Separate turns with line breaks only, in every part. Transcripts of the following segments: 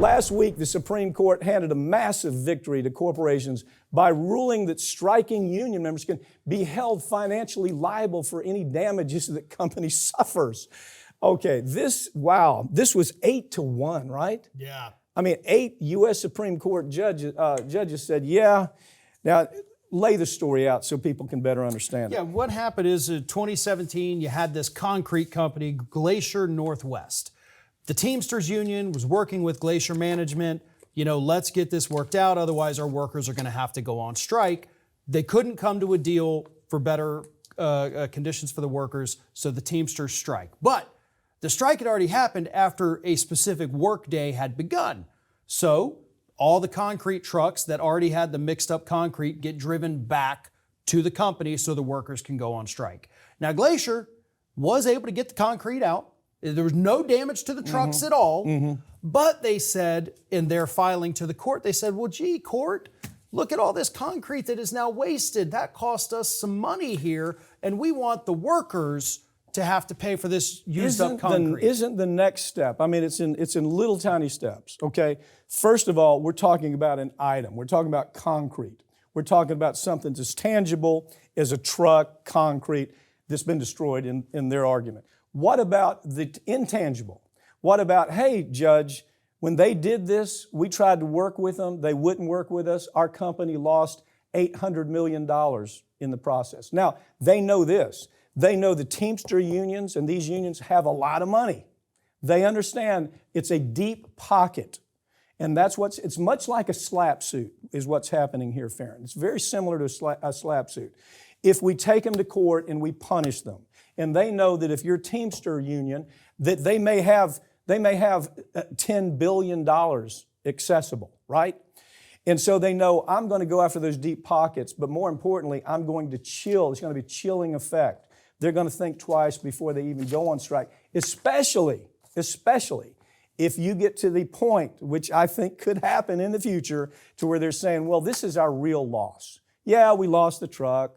Last week, the Supreme Court handed a massive victory to corporations by ruling that striking union members can be held financially liable for any damages that company suffers. Okay, this was 8-1, right?
Yeah.
I mean, 8 U.S. Supreme Court judges said, yeah. Now, lay the story out so people can better understand it.
Yeah, what happened is in 2017, you had this concrete company, Glacier Northwest. The Teamsters Union was working with Glacier Management, let's get this worked out, otherwise our workers are going to have to go on strike. They couldn't come to a deal for better conditions for the workers, so the Teamsters strike. But the strike had already happened after a specific work day had begun. So all the concrete trucks that already had the mixed up concrete get driven back to the company so the workers can go on strike. Now, Glacier was able to get the concrete out. There was no damage to the trucks at all. But they said in their filing to the court, they said, well, gee, court, look at all this concrete that is now wasted. That cost us some money here, and we want the workers to have to pay for this used up concrete.
Isn't the next step? I mean, it's in little tiny steps, okay? First of all, we're talking about an item. We're talking about concrete. We're talking about something that's tangible as a truck, concrete, that's been destroyed in their argument. What about the intangible? What about, hey, judge, when they did this, we tried to work with them. They wouldn't work with us. Our company lost $800 million in the process. Now, they know this. They know the Teamster unions and these unions have a lot of money. They understand it's a deep pocket. And it's much like a slap suit is what's happening here, Farron. It's very similar to a slap suit. If we take them to court and we punish them, and they know that if you're Teamster union, that they may have $10 billion accessible, right? And so they know I'm going to go after those deep pockets, but more importantly, I'm going to chill. It's going to be a chilling effect. They're going to think twice before they even go on strike, especially if you get to the point, which I think could happen in the future, to where they're saying, well, this is our real loss. Yeah, we lost the truck,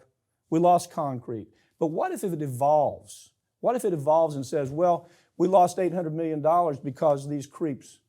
we lost concrete, but what if it evolves? What if it evolves and says, well, we lost $800 million because these creeps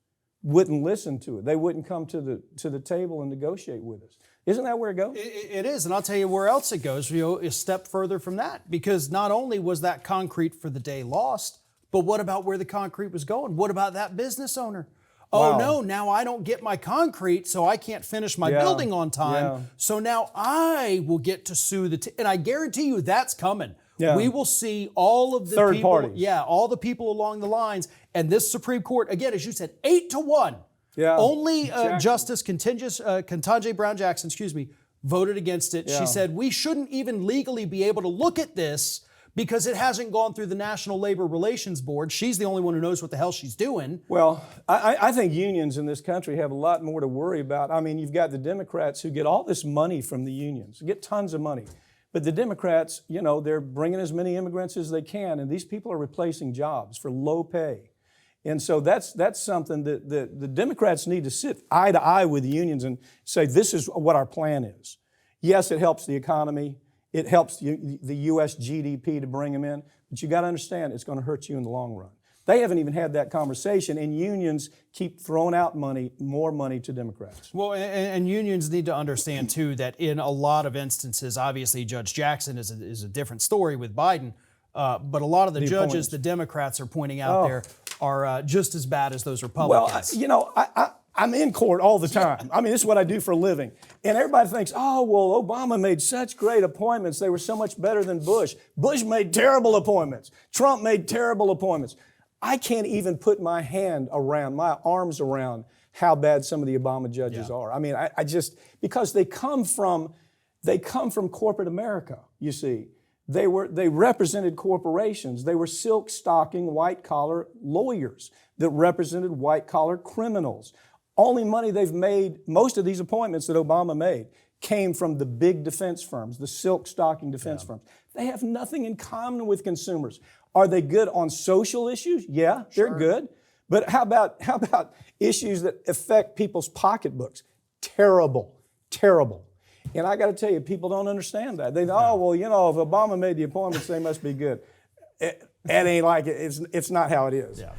wouldn't listen to it. They wouldn't come to the table and negotiate with us. Isn't that where it goes?
It is, and I'll tell you where else it goes, a step further from that, because not only was that concrete for the day lost, but what about where the concrete was going? What about that business owner?
Wow.
Oh no, now I don't get my concrete, so I can't finish my building on time.
Yeah.
So now I will get to sue and I guarantee you that's coming.
Yeah.
We will see all of the
third
people,
parties.
all the people along the lines, and this Supreme Court, again, as you said, 8-1.
Yeah.
Only Justice Ketanji Brown Jackson, voted against it.
Yeah.
She said, we shouldn't even legally be able to look at this because it hasn't gone through the National Labor Relations Board. She's the only one who knows what the hell she's doing.
Well, I think unions in this country have a lot more to worry about. I mean, you've got the Democrats who get all this money from the unions, get tons of money. But the Democrats, they're bringing as many immigrants as they can, and these people are replacing jobs for low pay. And so that's something that the Democrats need to sit eye to eye with the unions and say, this is what our plan is. Yes, it helps the economy. It helps the U.S. GDP to bring them in. But you got to understand, it's going to hurt you in the long run. They haven't even had that conversation, and unions keep throwing out more money to Democrats.
Well, and unions need to understand, too, that in a lot of instances, obviously Judge Jackson is a different story with Biden, but a lot of the judges
opponents.
the Democrats are pointing out there are just as bad as those Republicans.
Well, I'm in court all the time. I mean, this is what I do for a living. And everybody thinks, oh, well, Obama made such great appointments. They were so much better than Bush. Bush made terrible appointments. Trump made terrible appointments. I can't even put my arms around how bad some of the Obama judges are. I mean, I just, because they come from corporate America, you see. They represented corporations. They were silk-stocking, white-collar lawyers that represented white-collar criminals. Only money they've made, most of these appointments that Obama made, came from the big defense firms, the silk-stocking defense firms. They have nothing in common with consumers. Are they good on social issues? Yeah, they're good. But how about issues that affect people's pocketbooks? Terrible. And I got to tell you, people don't understand that. They think, oh, well, if Obama made the appointments, they must be good. It ain't like it. It's not how it is.
Yeah.